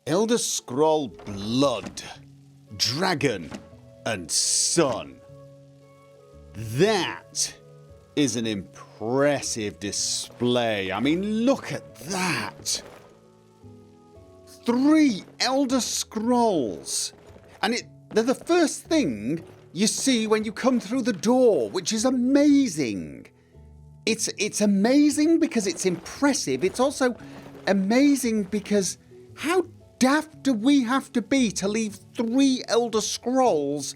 Elder Scroll Blood, Dragon, and Sun. That is an impressive display. I mean, look at that. 3 Elder Scrolls. And they're the first thing you see when you come through the door, which is amazing. It's amazing because it's impressive. It's also amazing because how daft do we have to be to leave 3 Elder Scrolls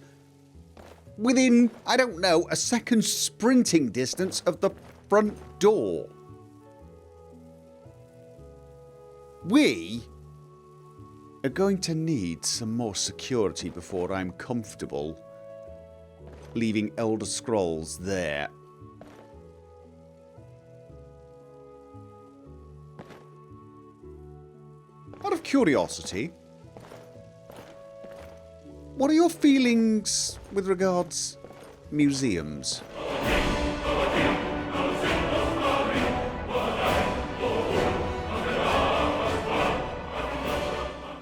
within, I don't know, a second sprinting distance of the front door? We are going to need some more security before I'm comfortable leaving Elder Scrolls there. Out of curiosity, what are your feelings with regards museums?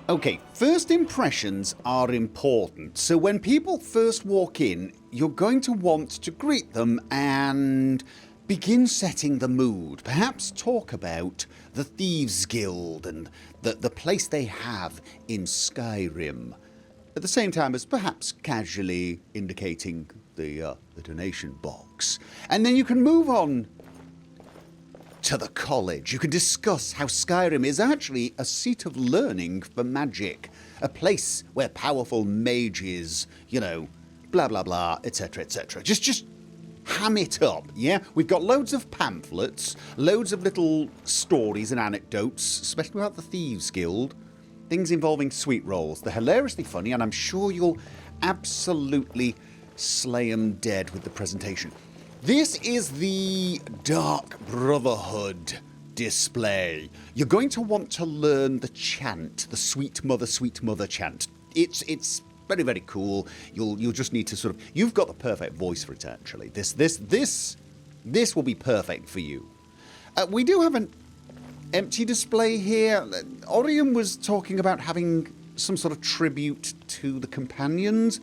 Okay, first impressions are important. So when people first walk in, you're going to want to greet them and begin setting the mood. Perhaps talk about the Thieves Guild and the place they have in Skyrim. At the same time as perhaps casually indicating the donation box. And then you can move on to the college. You can discuss how Skyrim is actually a seat of learning for magic. A place where powerful mages, you know, blah blah blah, etc, etc. Just ham it up, yeah? We've got loads of pamphlets, loads of little stories and anecdotes, especially about the Thieves Guild. Things involving sweet rolls. They're hilariously funny, and I'm sure you'll absolutely slay 'em dead with the presentation. This is the Dark Brotherhood display. You're going to want to learn the chant, the sweet mother chant. It's very, very cool. You'll just need to sort of... You've got the perfect voice for it, actually. This will be perfect for you. We do have an empty display here. Orion was talking about having some sort of tribute to the companions,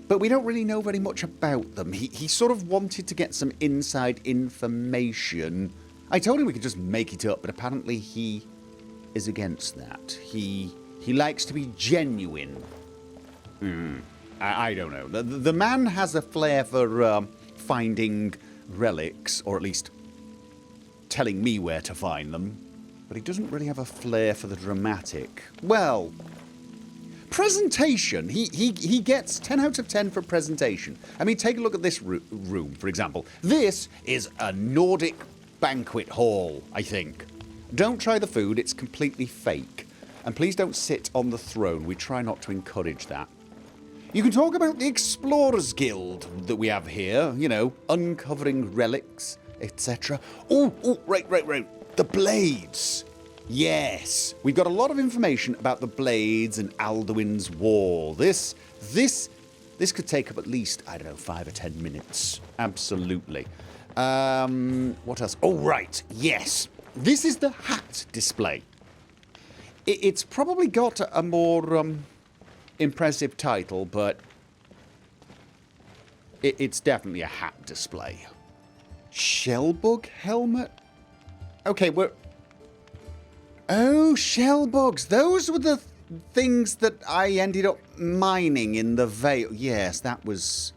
but we don't really know very much about them. He sort of wanted to get some inside information. I told him we could just make it up, but apparently he is against that. He likes to be genuine. I don't know. The man has a flair for finding relics, or at least telling me where to find them, but he doesn't really have a flair for the dramatic. Well, presentation. He gets 10 out of 10 for presentation. I mean, take a look at this room, for example. This is a Nordic banquet hall, I think. Don't try the food, it's completely fake. And please don't sit on the throne. We try not to encourage that. You can talk about the Explorers Guild that we have here, you know, uncovering relics, etc. Oh, right. The blades. Yes, we've got a lot of information about the blades and Alduin's War. This could take up at least, I don't know, 5 or 10 minutes. Absolutely. What else? Oh, right. Yes. This is the hat display. It's probably got a more impressive title, but it's definitely a hat display. Shellbug helmet? Okay, Oh, shellbugs. Those were the things that I ended up mining in the Vale. Yes, that was...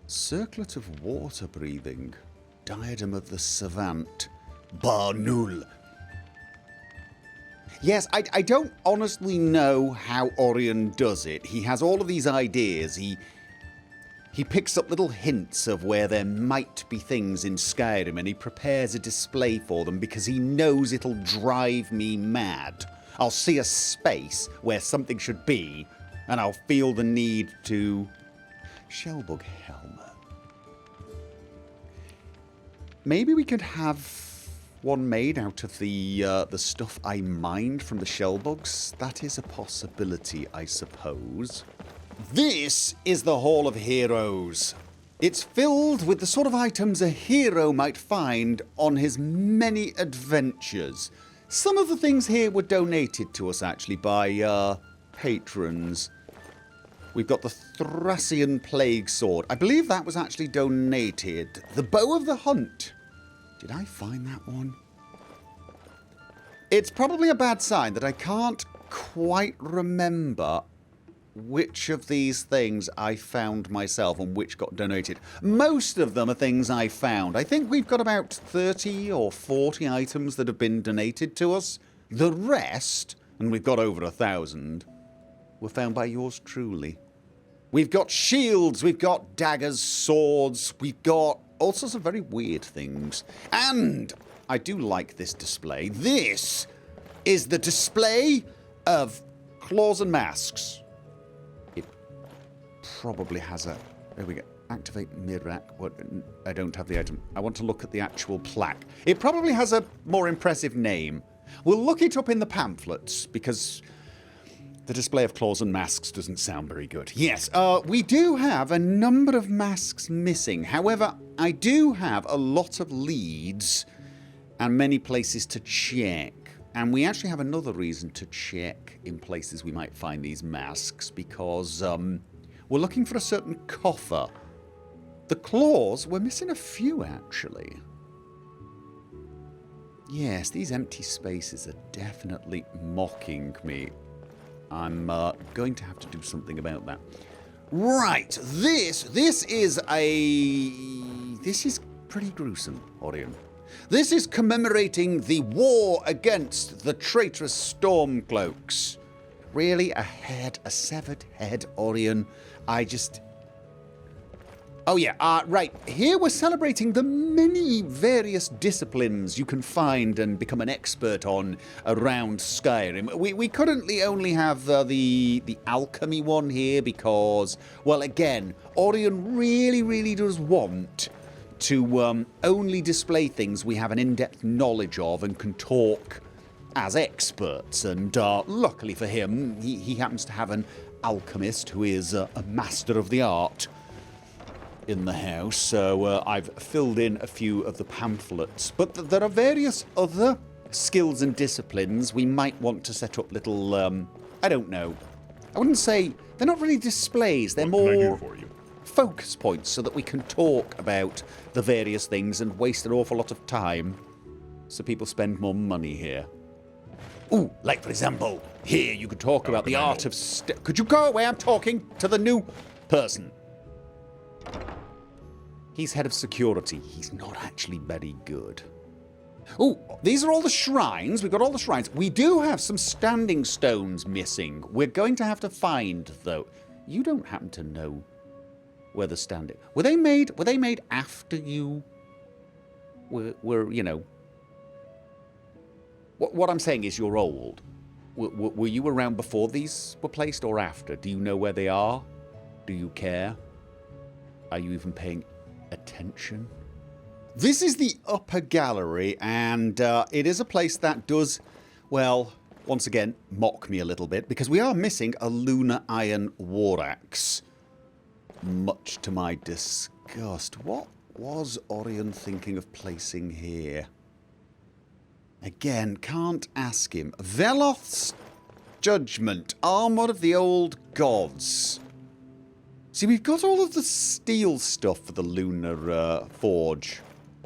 Circlet of water breathing. Diadem of the Savant. Bar Null. Yes, I don't honestly know how Orion does it. He has all of these ideas. He picks up little hints of where there might be things in Skyrim, and he prepares a display for them because he knows it'll drive me mad. I'll see a space where something should be, and I'll feel the need to... Shellbug helmet. Maybe we could have one made out of the stuff I mined from the shellbugs. That is a possibility, I suppose. This is the Hall of Heroes. It's filled with the sort of items a hero might find on his many adventures. Some of the things here were donated to us, actually, by patrons. We've got the Thracian Plague Sword. I believe that was actually donated. The Bow of the Hunt. Did I find that one? It's probably a bad sign that I can't quite remember which of these things I found myself and which got donated. Most of them are things I found. I think we've got about 30 or 40 items that have been donated to us. The rest, and we've got over 1,000, were found by yours truly. We've got shields, we've got daggers, swords, we've got all sorts of very weird things. And I do like this display. This is the display of claws and masks. It probably has a... There we go. Activate mid-rack. What? I don't have the item. I want to look at the actual plaque. It probably has a more impressive name. We'll look it up in the pamphlets, because the display of claws and masks doesn't sound very good. Yes, we do have a number of masks missing. However, I do have a lot of leads and many places to check. And we actually have another reason to check in places we might find these masks, because we're looking for a certain coffer. The claws, we're missing a few, actually. Yes, these empty spaces are definitely mocking me. I'm going to have to do something about that. Right, this is pretty gruesome, Orion. This is commemorating the war against the traitorous Stormcloaks. Really, a head, a severed head, Orion. Oh yeah, right. Here we're celebrating the many various disciplines you can find and become an expert on around Skyrim. We currently only have the alchemy one here because, well, again, Orion really does want to only display things we have an in-depth knowledge of and can talk as experts. And luckily for him, he happens to have an alchemist who is a master of the art in the house, so I've filled in a few of the pamphlets. But there are various other skills and disciplines we might want to set up little, I don't know. I wouldn't say, they're not really displays, they're more focus points so that we can talk about the various things and waste an awful lot of time so people spend more money here. Ooh, like for example, here you could talk about the art of... Could you go away? I'm talking to the new person. He's head of security. He's not actually very good. Oh, these are all the shrines. We've got all the shrines. We do have some standing stones missing. We're going to have to find, though. You don't happen to know where the standing... Were they made after you were you know... What I'm saying is you're old. Were you around before these were placed or after? Do you know where they are? Do you care? Are you even paying attention? This is the upper gallery, and it is a place that does, well, once again, mock me a little bit, because we are missing a lunar iron war axe. Much to my disgust. What was Orion thinking of placing here? Again, can't ask him. Veloth's Judgment, Armor of the Old Gods. See, we've got all of the steel stuff for the Lunar Forge.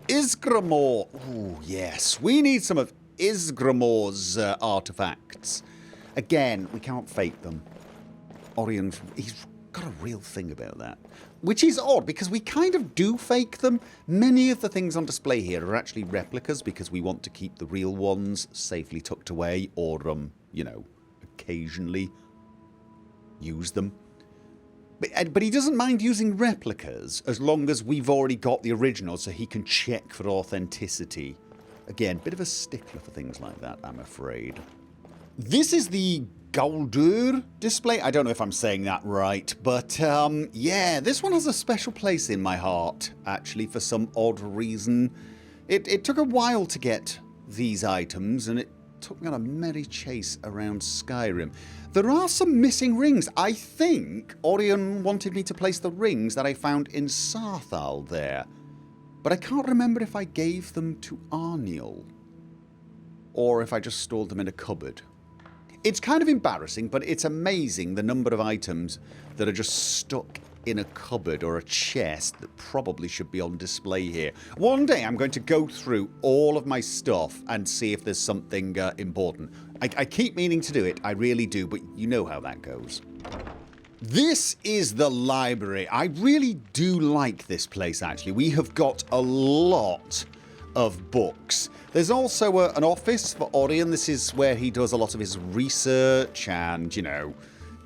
Isgramor. Ooh, yes. We need some of Isgramor's artifacts. Again, we can't fake them. Orion, he's got a real thing about that. Which is odd, because we kind of do fake them. Many of the things on display here are actually replicas, because we want to keep the real ones safely tucked away, or, you know, occasionally use them. But he doesn't mind using replicas as long as we've already got the original so he can check for authenticity. Again, bit of a stickler for things like that, I'm afraid. This is the Gaudur display. I don't know if I'm saying that right, but yeah, this one has a special place in my heart, actually, for some odd reason. It took a while to get these items, and it took me on a merry chase around Skyrim. There are some missing rings. I think Orion wanted me to place the rings that I found in Sarthal there. But I can't remember if I gave them to Arniel. or if I just stored them in a cupboard. It's kind of embarrassing, but it's amazing the number of items that are just stuck in a cupboard or a chest that probably should be on display here. One day I'm going to go through all of my stuff and see if there's something important. I keep meaning to do it, I really do, but you know how that goes. This is the library. I really do like this place, actually. We have got a lot of books. There's also an office for Orion. This is where he does a lot of his research and, you know,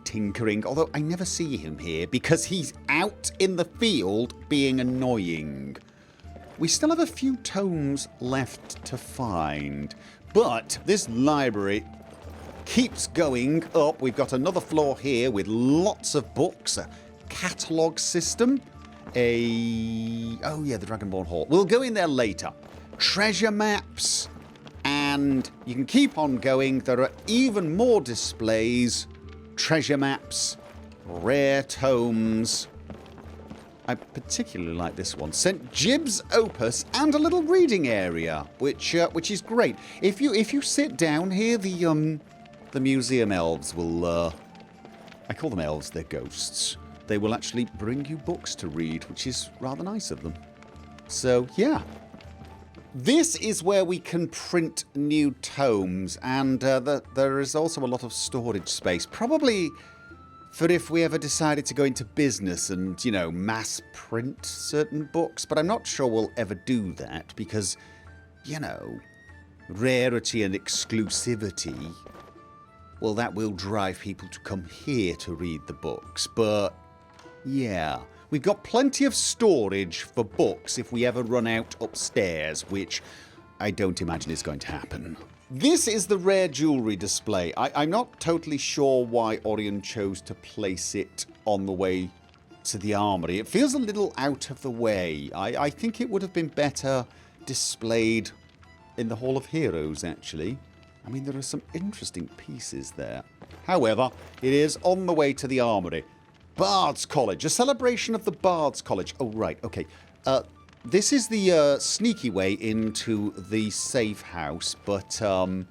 tinkering. Although I never see him here because he's out in the field being annoying. We still have a few tomes left to find. But this library keeps going up. We've got another floor here with lots of books, a catalogue system, oh yeah, the Dragonborn Hall. We'll go in there later. Treasure maps, and you can keep on going. There are even more displays, treasure maps, rare tomes. I particularly like this one. St. Jib's Opus and a little reading area, which is great. If you sit down here, the museum elves will, I call them elves, they're ghosts. They will actually bring you books to read, which is rather nice of them. So, yeah. This is where we can print new tomes, and there is also a lot of storage space. Probably for if we ever decided to go into business and, you know, mass print certain books. But I'm not sure we'll ever do that because, you know, rarity and exclusivity, well, that will drive people to come here to read the books. But, yeah, we've got plenty of storage for books if we ever run out upstairs, which I don't imagine is going to happen. This is the rare jewellery display. I'm not totally sure why Orion chose to place it on the way to the Armory. It feels a little out of the way. I think it would have been better displayed in the Hall of Heroes, actually. I mean, there are some interesting pieces there. However, it is on the way to the Armory. Bard's College, a celebration of the Bard's College. Oh, right, okay. This is the sneaky way into the safe house, but can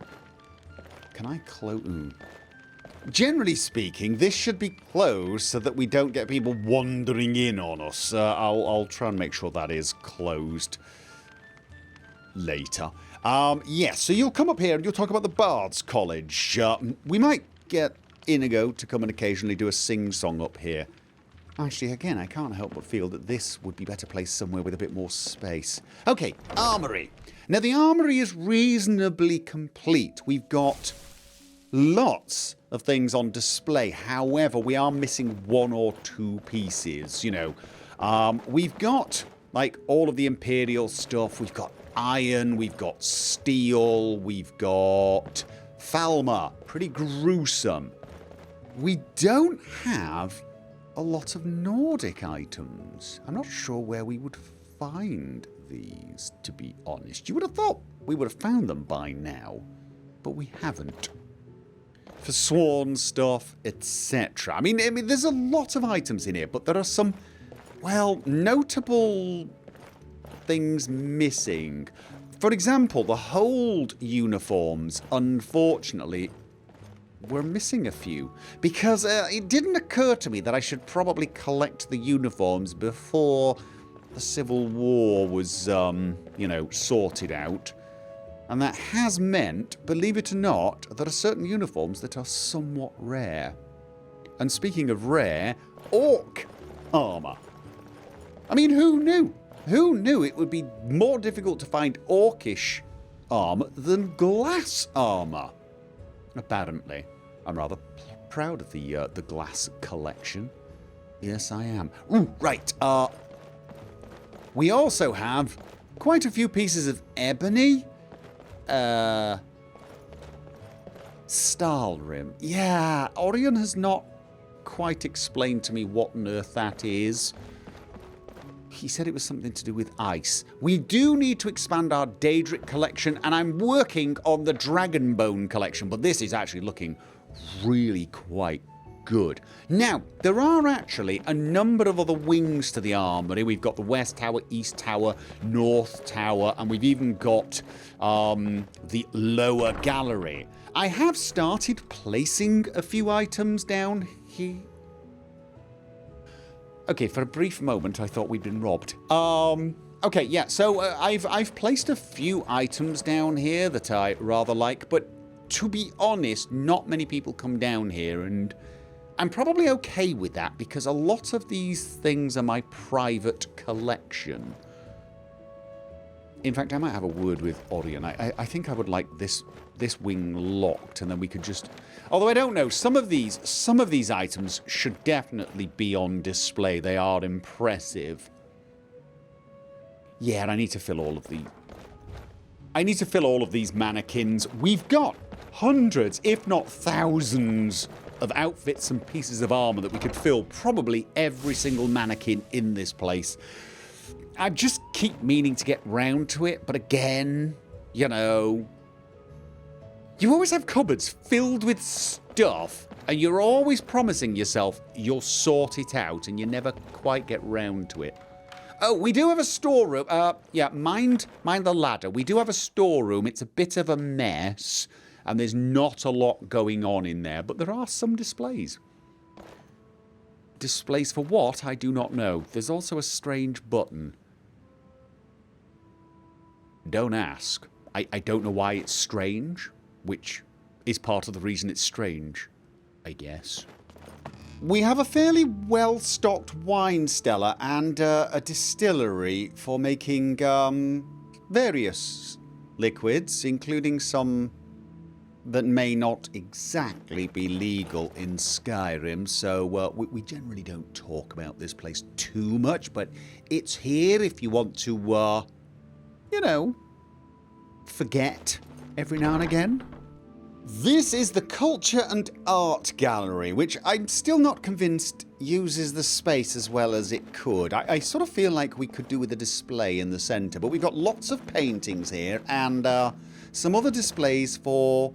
I close? Generally speaking, this should be closed so that we don't get people wandering in on us. I'll try and make sure that is closed later. Yes, so you'll come up here and you'll talk about the Bard's College. We might get Inigo to come and occasionally do a sing-song up here. Actually, again, I can't help but feel that this would be better placed somewhere with a bit more space. Okay, Armory. Now, the Armory is reasonably complete. We've got lots of things on display. However, we are missing one or two pieces, you know. We've got, like, all of the Imperial stuff. We've got iron. We've got steel. We've got Falmer. Pretty gruesome. We don't have a lot of Nordic items. I'm not sure where we would find these, to be honest. You would have thought we would have found them by now, but we haven't. For sworn stuff, etc. I mean, there's a lot of items in here, but there are some, well, notable things missing. For example, the hold uniforms, unfortunately, we're missing a few, because it didn't occur to me that I should probably collect the uniforms before the Civil War was, you know, sorted out. And that has meant, believe it or not, there are certain uniforms that are somewhat rare. And speaking of rare, orc armour. I mean, who knew? Who knew it would be more difficult to find orcish armour than glass armour? Apparently. I'm rather proud of the glass collection. Yes, I am. Ooh, right. We also have quite a few pieces of ebony. Stalrim. Yeah, Orion has not quite explained to me what on earth that is. He said it was something to do with ice. We do need to expand our Daedric collection, and I'm working on the Dragonbone collection, but this is actually looking really quite good. Now, there are actually a number of other wings to the armory. We've got the West Tower, East Tower, North Tower, and we've even got the lower gallery. I have started placing a few items down here. Okay, for a brief moment, I thought we'd been robbed. Okay, yeah, so I've placed a few items down here that I rather like, but to be honest, not many people come down here, and I'm probably okay with that because a lot of these things are my private collection. In fact, I might have a word with Orion. I think I would like this wing locked, and then we could just... Although I don't know, some of these items should definitely be on display. They are impressive. Yeah, and I need to fill all of the... I need to fill all of these mannequins. We've got hundreds, if not thousands, of outfits and pieces of armor that we could fill probably every single mannequin in this place. I just keep meaning to get round to it, but again, you know, you always have cupboards filled with stuff, and you're always promising yourself you'll sort it out, and you never quite get round to it. Oh, we do have a storeroom. Yeah, mind the ladder. We do have a storeroom. It's a bit of a mess, and there's not a lot going on in there, but there are some displays. Displays for what? I do not know. There's also a strange button. Don't ask. I don't know why it's strange, which is part of the reason it's strange, I guess. We have a fairly well-stocked wine cellar and a distillery for making various liquids, including some that may not exactly be legal in Skyrim, so we generally don't talk about this place too much, but it's here if you want to, you know, forget every now and again. This is the Culture and Art Gallery, which I'm still not convinced uses the space as well as it could. I sort of feel like we could do with a display in the centre, but we've got lots of paintings here and some other displays for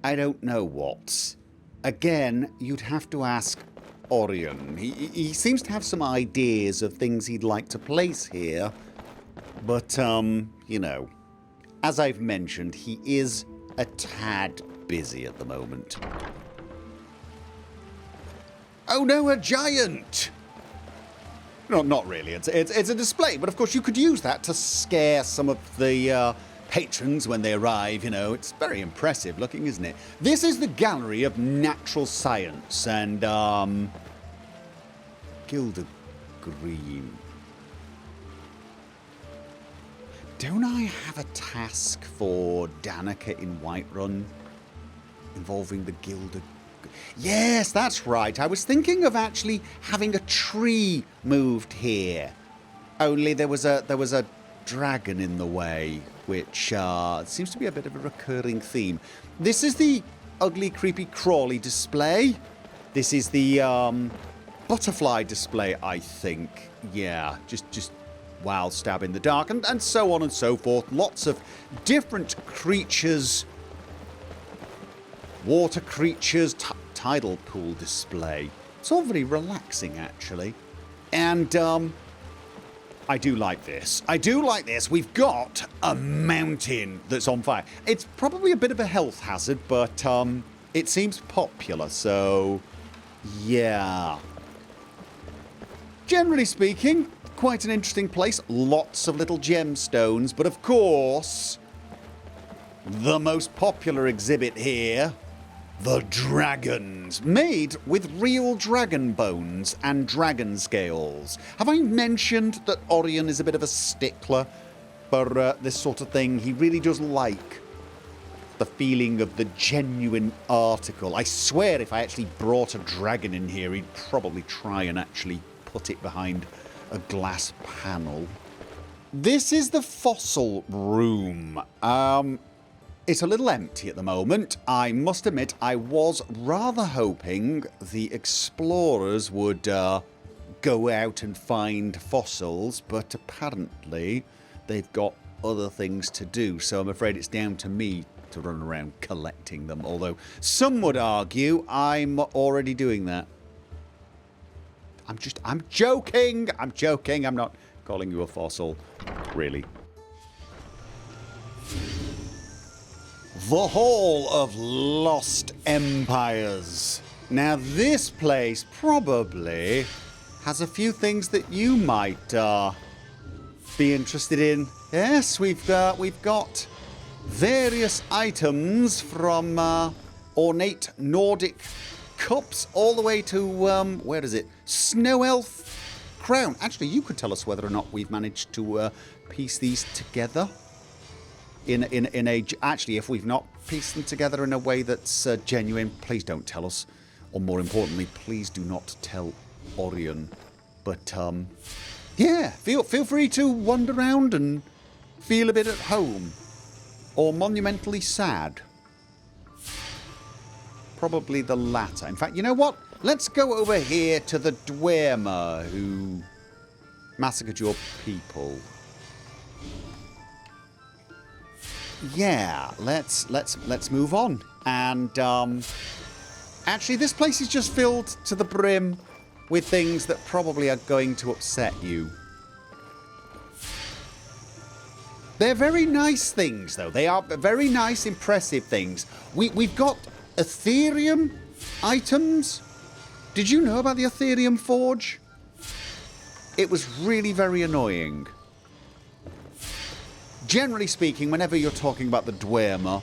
I don't know what. Again, you'd have to ask Orion. He seems to have some ideas of things he'd like to place here, but, you know, as I've mentioned, he is a tad busy at the moment. Oh no, a giant! No, not really. It's a display, but of course you could use that to scare some of the patrons when they arrive, you know. It's very impressive looking, isn't it? This is the Gallery of Natural Science and, Gilder Green. Don't I have a task for Danica in Whiterun involving the Gilder? Yes, that's right. I was thinking of actually having a tree moved here. Only there was a dragon in the way, which seems to be a bit of a recurring theme. This is the ugly, creepy, crawly display. This is the butterfly display, I think. Yeah, just wow, stab in the dark, and so on and so forth. Lots of different creatures. Water creatures, tidal pool display. It's all very relaxing, actually. And, I do like this. I do like this. We've got a mountain that's on fire. It's probably a bit of a health hazard, but, it seems popular, so, yeah. Generally speaking, quite an interesting place. Lots of little gemstones, but of course, the most popular exhibit here, the dragons, made with real dragon bones and dragon scales. Have I mentioned that Orion is a bit of a stickler for this sort of thing? He really does like the feeling of the genuine article. I swear if I actually brought a dragon in here, he'd probably try and actually put it behind a glass panel. This is the fossil room. It's a little empty at the moment. I must admit, I was rather hoping the explorers would go out and find fossils, but apparently they've got other things to do, so I'm afraid it's down to me to run around collecting them, although some would argue I'm already doing that. I'm joking! I'm joking, I'm not calling you a fossil, really. The Hall of Lost Empires. Now this place probably has a few things that you might be interested in. Yes, we've got various items from ornate Nordic cups all the way to, where is it? Snow Elf Crown. Actually, you could tell us whether or not we've managed to piece these together in a... Actually, if we've not pieced them together in a way that's genuine, please don't tell us. Or more importantly, please do not tell Orion. But, yeah, feel free to wander around and feel a bit at home. Or monumentally sad. Probably the latter. In fact, you know what? Let's go over here to the Dwemer who massacred your people. Yeah, let's move on. And actually, this place is just filled to the brim with things that probably are going to upset you. They're very nice things, though. They are very nice, impressive things. We've got Ethereum items. Did you know about the Ethereum Forge? It was really very annoying. Generally speaking, whenever you're talking about the Dwemer,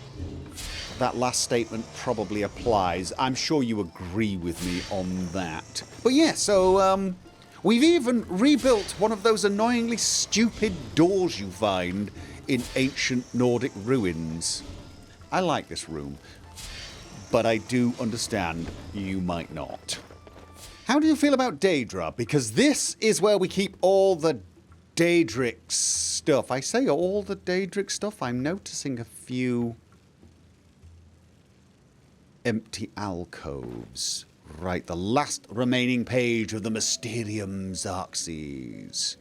that last statement probably applies. I'm sure you agree with me on that. But yeah, so we've even rebuilt one of those annoyingly stupid doors you find in ancient Nordic ruins. I like this room, but I do understand you might not. How do you feel about Daedra? Because this is where we keep all the Daedric stuff. I say all the Daedric stuff. I'm noticing a few empty alcoves. Right, the last remaining page of the Mysterium Xarxes.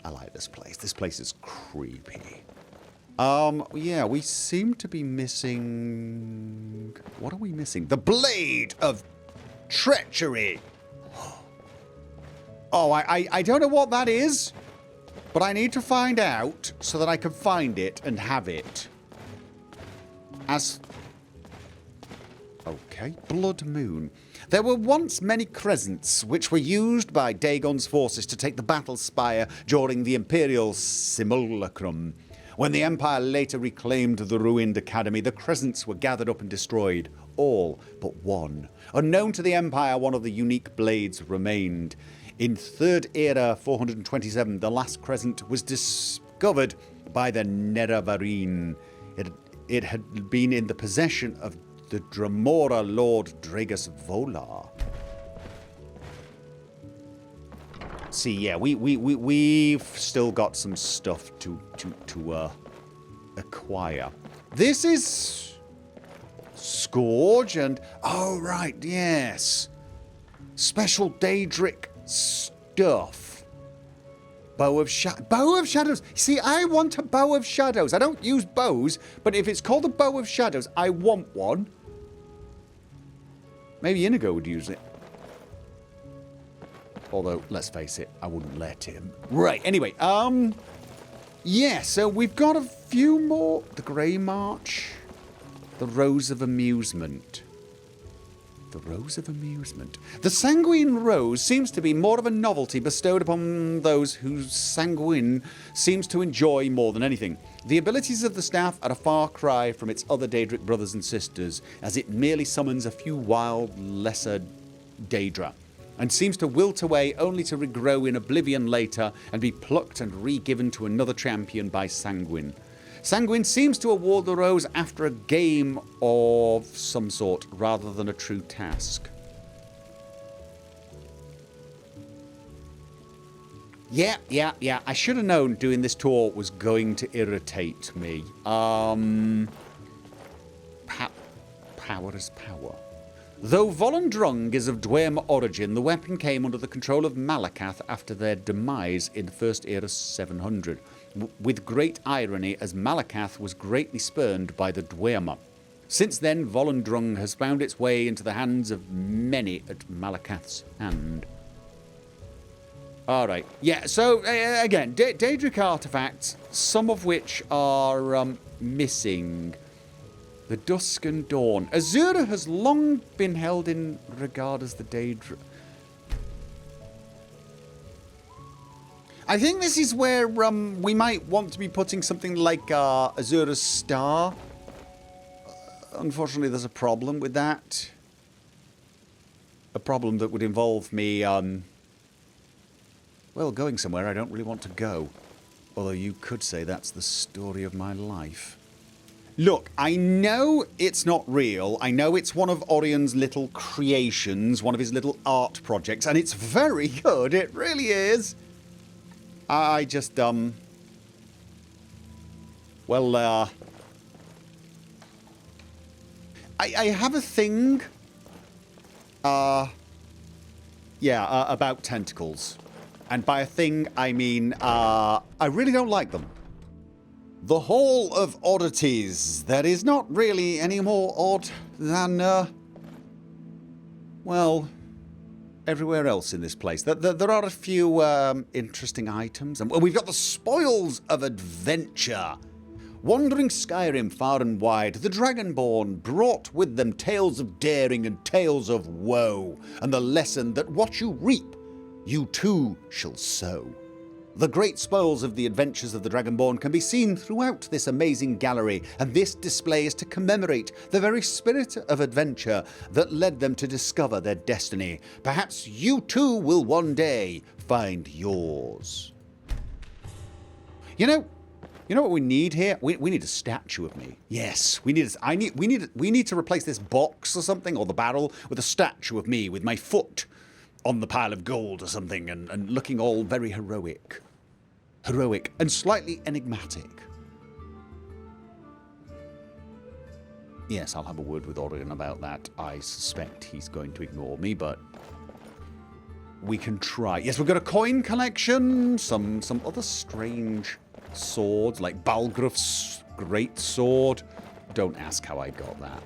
I like this place. This place is creepy. Yeah, we seem to be missing... What are we missing? The Blade of Treachery. Oh, I don't know what that is, but I need to find out so that I can find it and have it. Okay, Blood Moon. There were once many crescents which were used by Dagon's forces to take the battle spire during the Imperial Simulacrum. When the Empire later reclaimed the ruined academy, the crescents were gathered up and destroyed. All but one. Unknown to the Empire, one of the unique blades remained. In 3rd Era 427, the last crescent was discovered by the Nerevarine. It had been in the possession of the Dremora Lord Dragus Volar. See, yeah, we've still got some stuff to acquire. This is Scourge and... Oh, right, yes. Special Daedric stuff. Bow of Shadows. See, I want a Bow of Shadows. I don't use bows, but if it's called a Bow of Shadows, I want one. Maybe Inigo would use it. Although, let's face it, I wouldn't let him. Right, anyway, yeah, so we've got a few more. The Grey March. The Rose of Amusement. The Rose of Amusement. The Sanguine Rose seems to be more of a novelty bestowed upon those whose sanguine seems to enjoy more than anything. The abilities of the staff are a far cry from its other Daedric brothers and sisters, as it merely summons a few wild, lesser Daedra, and seems to wilt away only to regrow in oblivion later and be plucked and re-given to another champion by Sanguine. Sanguine seems to award the rose after a game of some sort, rather than a true task. Yeah. I should have known doing this tour was going to irritate me. Power is power. Though Volendrung is of Dwemer origin, the weapon came under the control of Malakath after their demise in 1st Era 700. with great irony, as Malakath was greatly spurned by the Dwemer. Since then, Volendrung has found its way into the hands of many at Malakath's hand. Alright, yeah, so, again, Daedric artifacts, some of which are missing. The Dusk and Dawn. Azura has long been held in regard as the Daedric. I think this is where we might want to be putting something like Azura's Star. Unfortunately, there's a problem with that. A problem that would involve me, well, going somewhere I don't really want to go. Although you could say that's the story of my life. Look, I know it's not real. I know it's one of Orion's little creations, one of his little art projects, and it's very good. It really is. I just, well, I have a thing, yeah, about tentacles. And by a thing, I mean, I really don't like them. The Hall of Oddities. That is not really any more odd than, well, everywhere else in this place. There are a few interesting items. And we've got the Spoils of Adventure. Wandering Skyrim far and wide, the Dragonborn brought with them tales of daring and tales of woe, and the lesson that what you reap, you too shall sow. The great spoils of the adventures of the Dragonborn can be seen throughout this amazing gallery, and this display is to commemorate the very spirit of adventure that led them to discover their destiny. Perhaps you too will one day find yours. You know what we need here? We need a statue of me. Yes, we need to replace this box or something, or the barrel, with a statue of me with my foot on the pile of gold or something, and looking all very heroic. Heroic and slightly enigmatic. Yes, I'll have a word with Orion about that. I suspect he's going to ignore me, but we can try. Yes, we've got a coin collection, some other strange swords, like Balgruf's great sword. Don't ask how I got that.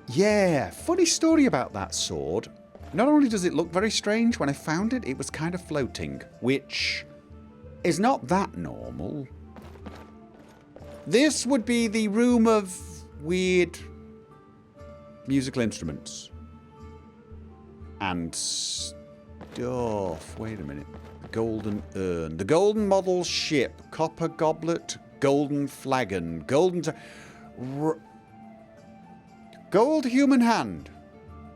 Yeah, funny story about that sword. Not only does it look very strange, when I found it, it was kind of floating, which is not that normal. This would be the room of weird musical instruments. And stuff. Wait a minute. Golden urn. The golden model ship. Copper goblet. Golden flagon. Golden... Gold human hand.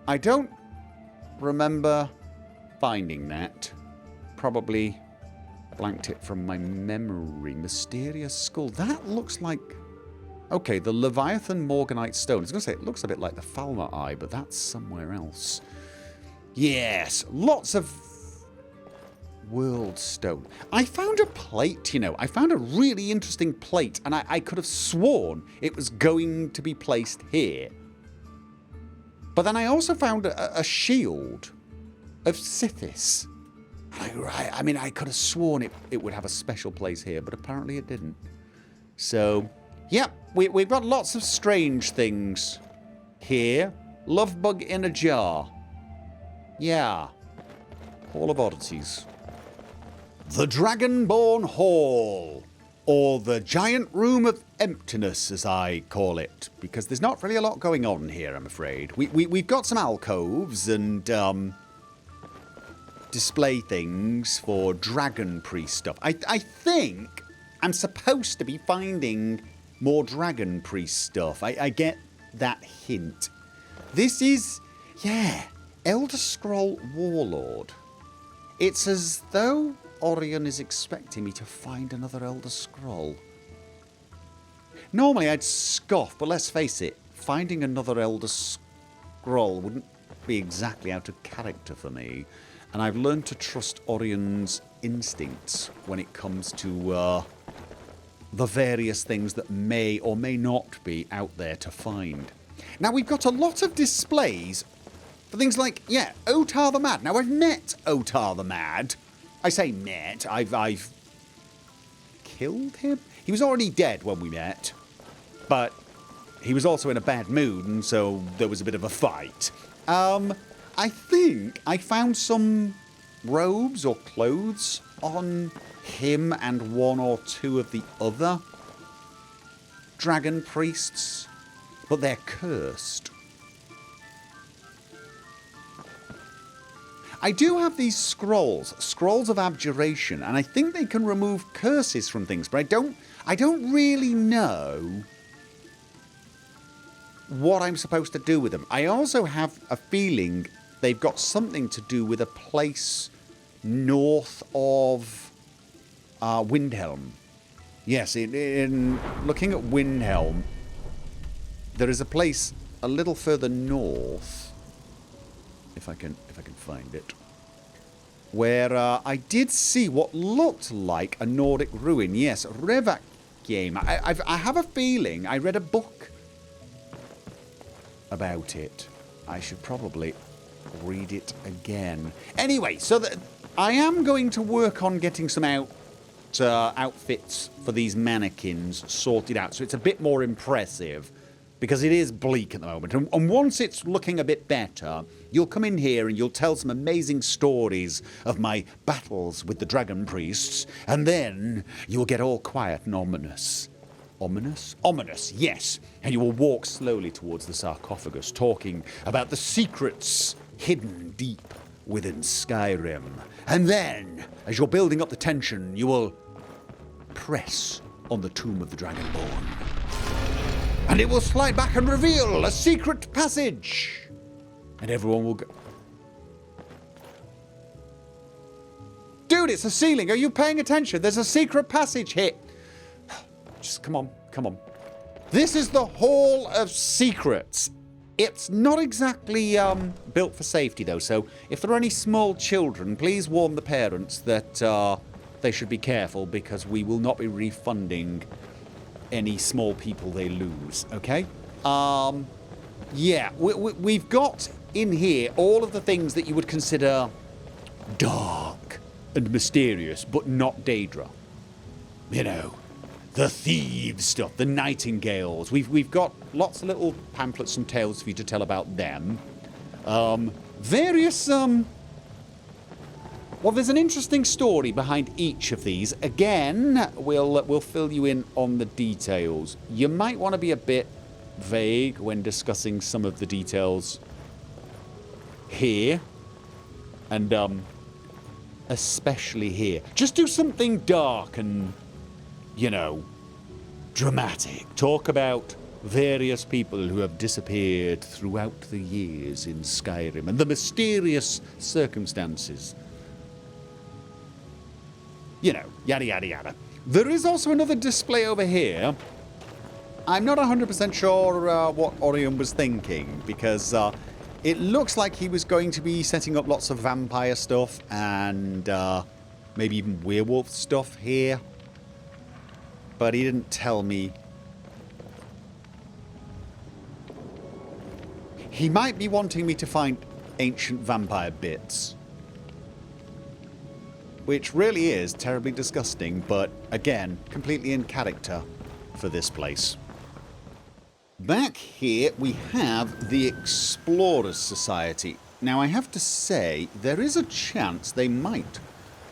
I don't remember finding that. Probably blanked it from my memory. Mysterious skull. That looks like... Okay, the Leviathan Morganite stone. I was going to say, it looks a bit like the Falmer eye, but that's somewhere else. Yes, lots of world stone. I found a plate, you know. I found a really interesting plate, and I could have sworn it was going to be placed here. But then I also found a shield of Sithis. I mean, I could have sworn it would have a special place here, but apparently it didn't. So, yeah, we've got lots of strange things here. Love bug in a jar. Yeah. Hall of Oddities. The Dragonborn Hall. Or the Giant Room of Emptiness, as I call it. Because there's not really a lot going on here, I'm afraid. We've got some alcoves and display things for Dragon Priest stuff. I think I'm supposed to be finding more Dragon Priest stuff. I get that hint. This is, yeah, Elder Scroll Warlord. It's as though Orion is expecting me to find another Elder Scroll. Normally I'd scoff, but let's face it, finding another Elder Scroll wouldn't be exactly out of character for me. And I've learned to trust Orion's instincts when it comes to the various things that may or may not be out there to find. Now, we've got a lot of displays for things like, yeah, Otar the Mad. Now, I've met Otar the Mad I say met. I've killed him? He was already dead when we met. But he was also in a bad mood, and so there was a bit of a fight. I think I found some robes or clothes on him and one or two of the other dragon priests, but they're cursed. I do have these scrolls of abjuration, and I think they can remove curses from things, but I don't really know what I'm supposed to do with them. I also have a feeling they've got something to do with a place north of Windhelm. Yes, in looking at Windhelm, there is a place a little further north, if I can find it, where I did see what looked like a Nordic ruin. Yes, Revak game. I have a feeling I read a book about it. I should probably read it again. Anyway, so I am going to work on getting some outfits for these mannequins sorted out, so it's a bit more impressive, because it is bleak at the moment. And once it's looking a bit better, you'll come in here and you'll tell some amazing stories of my battles with the dragon priests, and then you'll get all quiet and ominous. Ominous? Ominous, yes. And you will walk slowly towards the sarcophagus, talking about the secrets hidden deep within Skyrim. And then, as you're building up the tension, you will press on the tomb of the Dragonborn. And it will slide back and reveal a secret passage. And everyone will go... Dude, it's a ceiling. Are you paying attention? There's a secret passage here. Just come on, come on. This is the Hall of Secrets. It's not exactly built for safety, though, so if there are any small children, please warn the parents that they should be careful, because we will not be refunding any small people they lose, okay? Yeah, we've got in here all of the things that you would consider dark and mysterious, but not Daedra. You know, the Thieves stuff, the Nightingales. We've got lots of little pamphlets and tales for you to tell about them. Various, well, there's an interesting story behind each of these. Again, we'll fill you in on the details. You might want to be a bit vague when discussing some of the details here. And, especially here. Just do something dark and, you know, dramatic. Talk about various people who have disappeared throughout the years in Skyrim and the mysterious circumstances. You know, yada yada yada. There is also another display over here. I'm not 100% sure what Orion was thinking, because it looks like he was going to be setting up lots of vampire stuff and maybe even werewolf stuff here. But he didn't tell me. He might be wanting me to find ancient vampire bits, which really is terribly disgusting, but again, completely in character for this place. Back here we have the Explorers Society. Now I have to say, there is a chance they might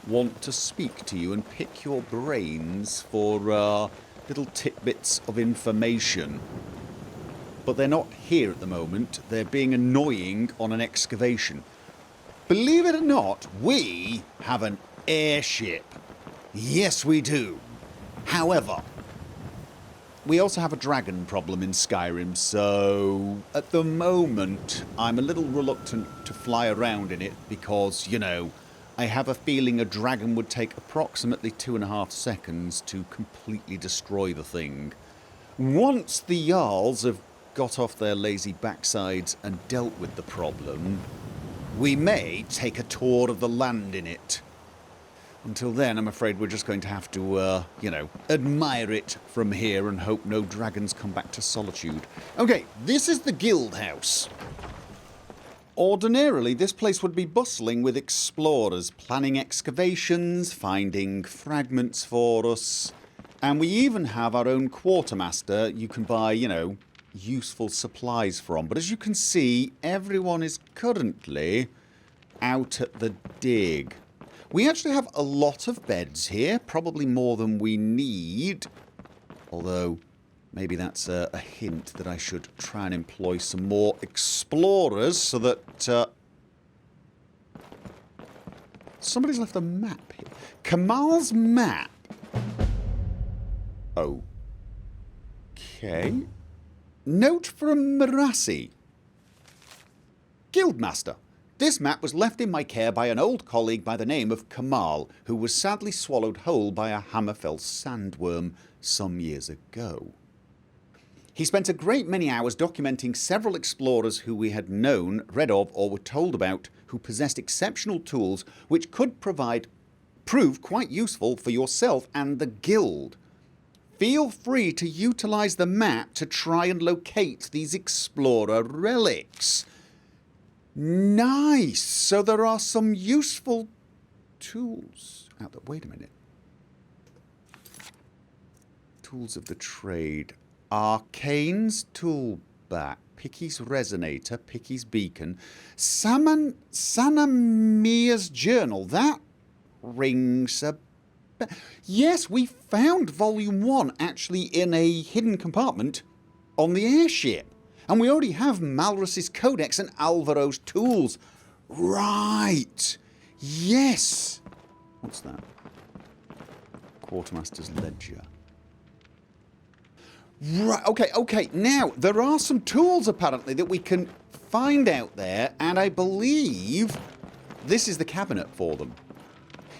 want to speak to you and pick your brains for little tidbits of information. But they're not here at the moment. They're being annoying on an excavation. Believe it or not, we have an airship. Yes, we do. However, we also have a dragon problem in Skyrim, so at the moment I'm a little reluctant to fly around in it because, you know, I have a feeling a dragon would take approximately 2.5 seconds to completely destroy the thing. Once the Jarls have got off their lazy backsides and dealt with the problem, we may take a tour of the land in it. Until then, I'm afraid we're just going to have to, you know, admire it from here and hope no dragons come back to Solitude. Okay, this is the guild house. Ordinarily, this place would be bustling with explorers, planning excavations, finding fragments for us, and we even have our own quartermaster you can buy, you know, useful supplies from. But as you can see, everyone is currently out at the dig. We actually have a lot of beds here, probably more than we need, although maybe that's a hint that I should try and employ some more explorers so that... Somebody's left a map here. Kamal's map. Okay. Note from Marassi. Guildmaster. This map was left in my care by an old colleague by the name of Kamal, who was sadly swallowed whole by a Hammerfell sandworm some years ago. He spent a great many hours documenting several explorers who we had known, read of, or were told about, who possessed exceptional tools which could prove quite useful for yourself and the guild. Feel free to utilise the map to try and locate these explorer relics. Nice! So there are some useful tools out there. Wait a minute. Tools of the trade. Arcane's toolbat. Picky's resonator. Picky's beacon. Sanamia's journal. That rings a bell. Yes, we found Volume 1 actually in a hidden compartment on the airship. And we already have Malrus's Codex and Alvaro's tools. Right. Yes. What's that? Quartermaster's ledger. Right. Okay. Now, there are some tools apparently that we can find out there. And I believe this is the cabinet for them.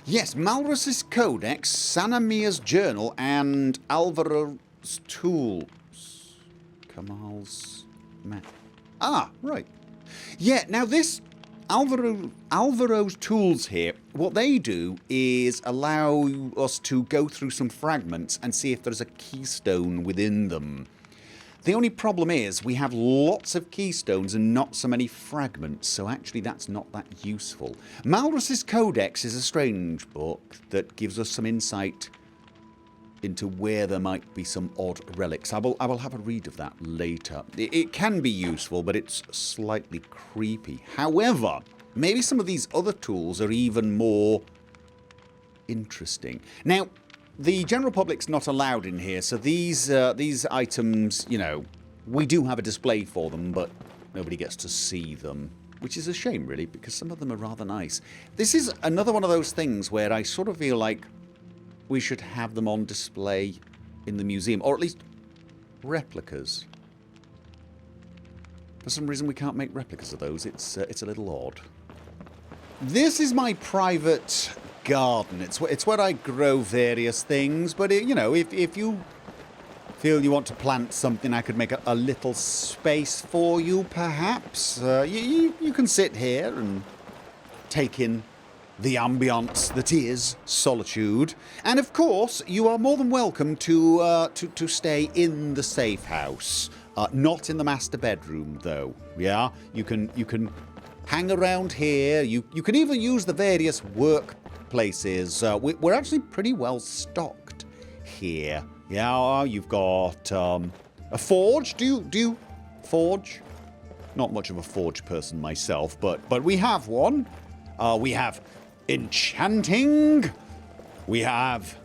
Yes, Malrus's Codex, Sanamia's journal, and Alvaro's tools. Kamal's map. Ah, right. Yeah, now this Alvaro's tools here, what they do is allow us to go through some fragments and see if there's a keystone within them. The only problem is we have lots of keystones and not so many fragments, so actually that's not that useful. Malrus's Codex is a strange book that gives us some insight into where there might be some odd relics. I will have a read of that later. It can be useful, but it's slightly creepy. However, maybe some of these other tools are even more interesting. Now, the general public's not allowed in here, so these items, you know, we do have a display for them, but nobody gets to see them. Which is a shame, really, because some of them are rather nice. This is another one of those things where I sort of feel like we should have them on display in the museum, or at least replicas. For some reason we can't make replicas of those. It's a little odd. This is my private garden. It's where I grow various things, but you know, if you feel you want to plant something, I could make a little space for you, perhaps. You can sit here and take in the ambience that is Solitude. And of course, you are more than welcome to stay in the safe house. Not in the master bedroom, though. Yeah? You can hang around here. You can even use the various workplaces. We're actually pretty well stocked here. Yeah, you've got a forge. Do you forge? Not much of a forge person myself, but we have one. We have enchanting. We have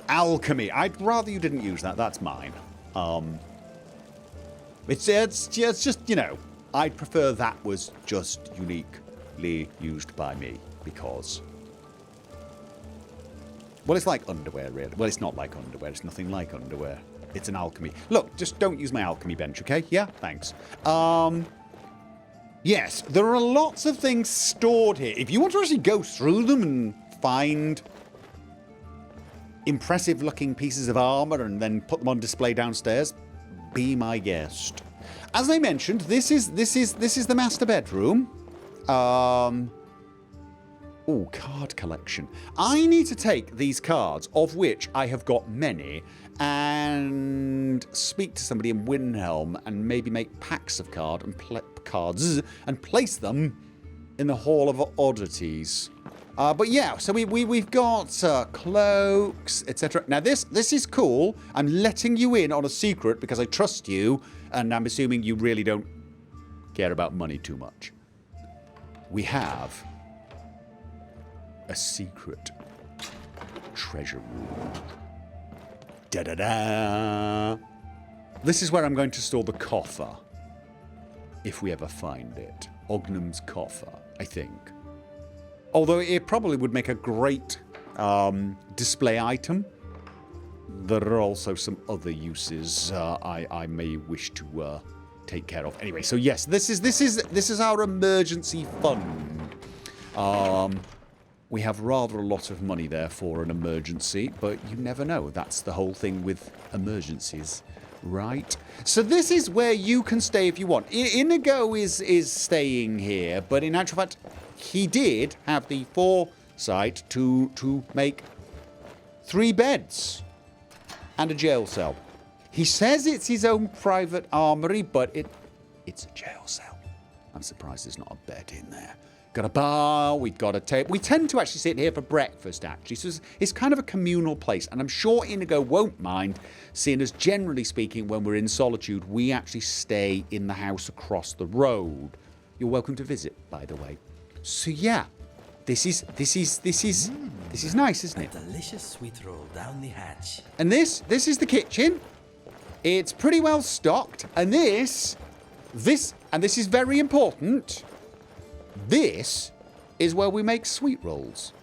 alchemy. I'd rather you didn't use that. That's mine. It's just, you know, I'd prefer that was just uniquely used by me because, well, it's like underwear, really. Well, it's not like underwear. It's nothing like underwear. It's an alchemy. Look, just don't use my alchemy bench, okay? Yeah, thanks. Yes, there are lots of things stored here. If you want to actually go through them and find impressive looking pieces of armor and then put them on display downstairs, be my guest. As I mentioned, this is the master bedroom. Oh, card collection. I need to take these cards, of which I have got many, and speak to somebody in Windhelm and maybe make packs of cards and cards and place them in the Hall of Oddities. But yeah, so we've got cloaks, etc. Now this is cool. I'm letting you in on a secret because I trust you, and I'm assuming you really don't care about money too much. We have a secret treasure room. Da-da-da! This is where I'm going to store the coffer. If we ever find it. Ognum's coffer, I think. Although it probably would make a great display item. There are also some other uses I may wish to take care of. Anyway, so yes, this is our emergency fund. We have rather a lot of money there for an emergency, but you never know. That's the whole thing with emergencies, right? So this is where you can stay if you want. Inigo is staying here, but in actual fact, he did have the foresight to make 3 beds and a jail cell. He says it's his own private armory, but it's a jail cell. I'm surprised there's not a bed in there. Got a bar, we've got a table. We tend to actually sit here for breakfast, actually. So it's kind of a communal place. And I'm sure Inigo won't mind, seeing as generally speaking, when we're in Solitude, we actually stay in the house across the road. You're welcome to visit, by the way. So yeah, this is nice, isn't it? A delicious sweet roll down the hatch. And this is the kitchen. It's pretty well stocked. And this is very important. This is where we make sweet rolls.